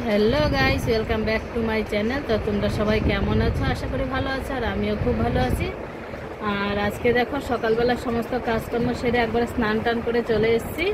Hello guys, welcome back to my channel. তো তোমরা সবাই কেমন আছো? আশা করি ভালো আছো, আর আমিও খুব ভালো আছি। আর আজকে দেখো সকালবেলা সমস্ত কাজকর্ম সেরে একবারে স্নান টান করে চলে এসেছি।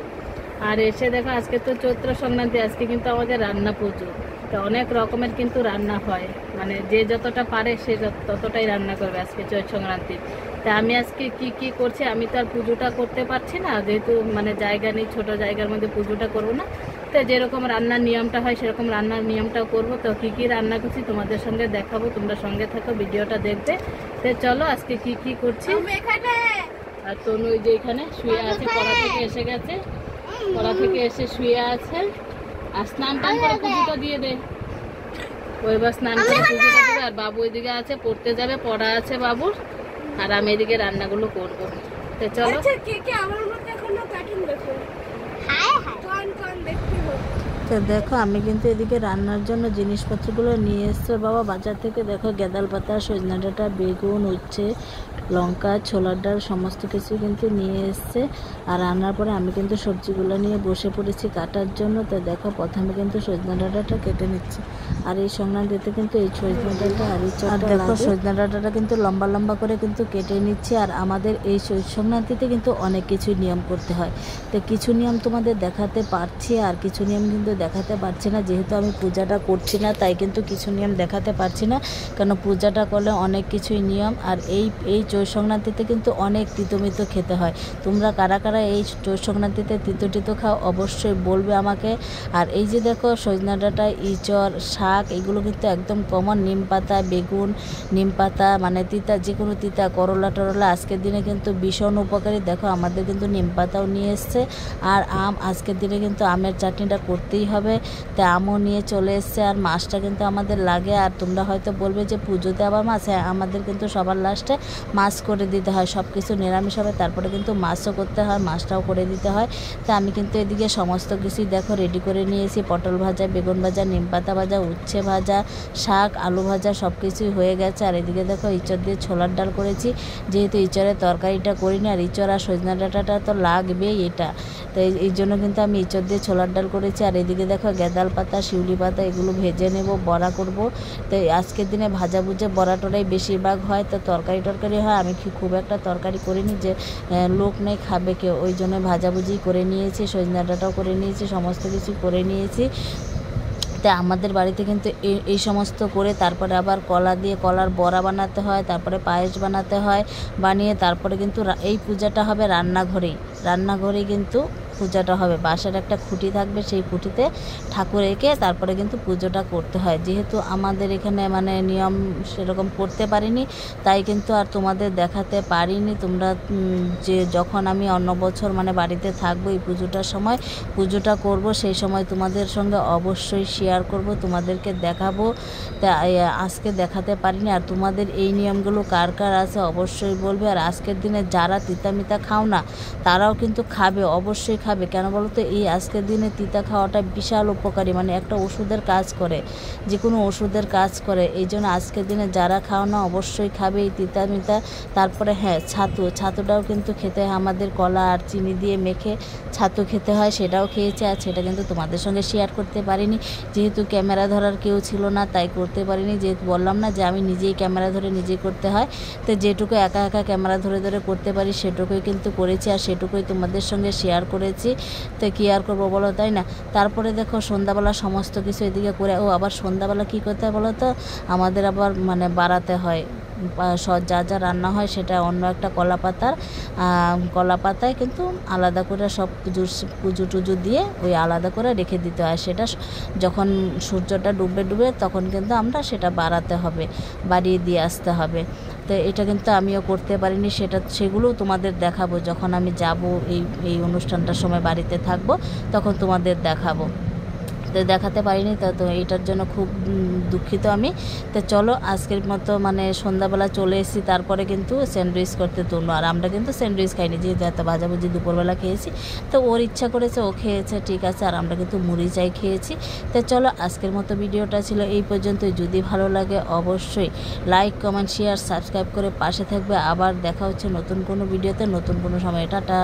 আর এসে দেখো আজকে তো চৈত্র সংক্রান্তি, আজকে কিন্তু আমাদের রান্না প্রচুর। তো অনেক রকমের কিন্তু রান্না হয়, মানে যে যতটা পারে সে ততটাই রান্না করবে আজকে চৈত্র সংক্রান্তি। তা আমি আজকে কি করছি, আমি তো আর পুজোটা করতে পারছি না, যেহেতু মানে জায়গা নেই, ছোট জায়গার মধ্যে পুজোটা করবো না। তো যেরকম রান্নার নিয়মটা হয় সেরকম রান্নার নিয়মটাও করবো। তো কি রান্না করছি তোমাদের সঙ্গে দেখাবো, তোমরা সঙ্গে থাকো, ভিডিওটা দেখবে। তো চলো আজকে কি করছি। আর তনু যে এখানে শুয়ে আছে, পড়া থেকে এসে গেছে, পড়া থেকে এসে শুয়ে আছে। আর স্নান টান করে পুজোটা দিয়ে দে, ওই এবার স্নান করে পুজোটা দেবে। আর বাবু ওইদিকে আছে, পড়তে যাবে, পড়া আছে বাবুর। আর আমি এদিকে রান্নাগুলো করবো। তো চলো। তো দেখো আমি কিন্তু এদিকে রান্নার জন্য জিনিসপত্রগুলো নিয়ে এসছে বাবা বাজার থেকে। দেখো গেঁদাল পাতা, সজনা ডাঁটা, বেগুন, উচ্ছে, লঙ্কা, ছোলার ডাল সমস্ত কিছু কিন্তু নিয়ে এসছে। আর রান্নার পরে আমি কিন্তু সবজিগুলো নিয়ে বসে পড়েছি কাটার জন্য। তো দেখো প্রথমে কিন্তু সজনা ডাঁটাটা কেটে নিচ্ছি। আর এই সংক্রান্তিতে কিন্তু এই সজনা ডাঁটা আর দেখো সজনা ডাঁটাটা কিন্তু লম্বা লম্বা করে কিন্তু কেটে নিচ্ছি। আর আমাদের এই সংক্রান্তিতে কিন্তু অনেক কিছু নিয়ম করতে হয়। তো কিছু নিয়ম তোমাদের দেখাতে পারছি, আর কিছু নিয়ম কিন্তু দেখাতে পারছি না, যেহেতু আমি পূজাটা করছি না তাই কিন্তু কিছু নিয়ম দেখাতে পারছি না। কেন পূজাটা করলে অনেক কিছুই নিয়ম। আর এই চৈত্র সংক্রান্তিতে কিন্তু অনেক তিতমিত খেতে হয়। তোমরা কারা কারা এই চৈত্র সংক্রান্তিতে তিতো খাও অবশ্যই বলবে আমাকে। আর এই যে দেখো সজনা ডাঁটা, ইঁচড়, শাক, এগুলো কিন্তু একদম কমন। নিম পাতা, বেগুন, নিম পাতা মানে তিতা, যে কোনো তিতা, করলা টরলা আজকের দিনে কিন্তু ভীষণ উপকারী। দেখো আমাদের কিন্তু নিম পাতাও নিয়ে এসছে। আর আম, আজকের দিনে কিন্তু আমের চাটনিটা করতেই হবে, তাই আমও নিয়ে চলে এসছে। আর মাছটা কিন্তু আমাদের লাগে। আর তোমরা হয়তো বলবে যে পুজোতে আবার মাছ, হ্যাঁ আমাদের কিন্তু সবার লাস্টে মাছ করে দিতে হয়। সব কিছু নিরামিষ হবে, তারপরে কিন্তু মাছও করতে হয়, মাছটাও করে দিতে হয়। তা আমি কিন্তু এদিকে সমস্ত কিছুই দেখো রেডি করে নিয়েছি। পটল ভাজা, বেগুন ভাজা, নিম পাতা ভাজা, উচ্ছে ভাজা, শাক, আলু ভাজা সব কিছুই হয়ে গেছে। আর এদিকে দেখো ইঁচড় দিয়ে ছোলার ডাল করেছি, যেহেতু ইঁচড়ের তরকারিটা করিনি। আর ইঁচড় আর সজনা ডাঁটাটা তো লাগবেই এটা, তো এই জন্য কিন্তু আমি ইঁচড় দিয়ে ছোলার ডাল করেছি। আর এদিকে দেখো গেঁদাল পাতা, শিউলি পাতা, এগুলো ভেজে নেব, বড়া করব। তো আজকের দিনে ভাজা ভুজে বড়া টড়াই বেশিরভাগ হয়। তো তরকারি হয়, আমি খুব একটা তরকারি করিনি, যে লোক নেই খাবে কেউ, ওই জন্য ভাজাভুজি করে নিয়েছি, সজনা ডাঁটাও করে নিয়েছি, সমস্ত কিছু করে নিয়েছি। তাই আমাদের বাড়িতে কিন্তু এই সমস্ত করে তারপরে আবার কলা দিয়ে কলার বড়া বানাতে হয়, তারপরে পায়েস বানাতে হয়, বানিয়ে তারপরে কিন্তু এই পূজাটা হবে রান্নাঘরেই কিন্তু পূজাটা হবে। বাসার একটা খুঁটি থাকবে, সেই খুঁটিতে ঠাকুর এঁকে তারপরে কিন্তু পুজোটা করতে হয়। যেহেতু আমাদের এখানে মানে নিয়ম সেরকম করতে পারিনি, তাই কিন্তু আর তোমাদের দেখাতে পারিনি। তোমরা যে যখন আমি অন্য বছর মানে বাড়িতে থাকবো, এই পুজোটার সময় পুজোটা করব, সেই সময় তোমাদের সঙ্গে অবশ্যই শেয়ার করব, তোমাদেরকে দেখাবো। তাই আজকে দেখাতে পারিনি। আর তোমাদের এই নিয়মগুলো কার কার আছে অবশ্যই বলবে। আর আজকের দিনে যারা তিতা খাও না তারাও কিন্তু খাবে, অবশ্যই খাবে। কেন বলো তো, এই আজকের দিনে তিতা খাওয়াটা বিশাল উপকারী, মানে একটা ওষুধের কাজ করে, যে কোনো ওষুধের কাজ করে। এই জন্য আজকের দিনে যারা খাও না অবশ্যই খাবে এই তিতা। তারপরে হ্যাঁ, ছাতুটাও কিন্তু খেতে হয় আমাদের, কলা আর চিনি দিয়ে মেখে ছাতু খেতে হয়, সেটাও খেয়েছে। আর সেটা কিন্তু তোমাদের সঙ্গে শেয়ার করতে পারিনি, যেহেতু ক্যামেরা ধরার কেউ ছিল না, তাই করতে পারিনি। যেহেতু বললাম না যে আমি নিজেই ক্যামেরা ধরে নিজেই করতে হয়, তো যেটুকু একা ক্যামেরা ধরে করতে পারি সেটুকুই কিন্তু করেছি, আর সেটুকুই তোমাদের সঙ্গে শেয়ার করেছি। তো কি আর করবো বলো, তাই না? তারপরে দেখো সন্ধ্যাবেলা সমস্ত কিছু এদিকে করে, আবার সন্ধ্যাবেলা কী করতে হয় বলো তো, আমাদের আবার মানে বাড়াতে হয় যা রান্না হয় সেটা অন্য একটা কলা পাতায় কিন্তু আলাদা করে সব পুজো টুজো দিয়ে ওই আলাদা করে রেখে দিতে হয়। সেটা যখন সূর্যটা ডুবে তখন কিন্তু আমরা সেটা বাড়িয়ে দিয়ে আসতে হবে। তো এটা কিন্তু আমিও করতে পারিনি, সেগুলোও তোমাদের দেখাবো যখন আমি যাব, এই অনুষ্ঠানটার সময় বাড়িতে থাকবো, তখন তোমাদের দেখাবো। তো দেখাতে পারিনি, তো এইটার জন্য খুব দুঃখিত আমি। তো চলো আজকের মতো মানে সন্ধ্যাবেলা চলে এসেছি। তারপরে কিন্তু স্যান্ডউইচ করতে তুললো, আর আমরা কিন্তু স্যান্ডউইচ খাইনি, যেহেতু এত ভাজাভুজি দুপুরবেলা খেয়েছি। তো ওর ইচ্ছা করেছে, ও খেয়েছে, ঠিক আছে। আর আমরা কিন্তু মুড়ি চাই খেয়েছি। তো চলো আজকের মতো ভিডিওটা ছিল এই পর্যন্তই। যদি ভালো লাগে অবশ্যই লাইক, কমেন্ট, শেয়ার, সাবস্ক্রাইব করে পাশে থাকবে। আবার দেখা হচ্ছে নতুন কোনো ভিডিওতে, নতুন কোনো সময়। টাটা।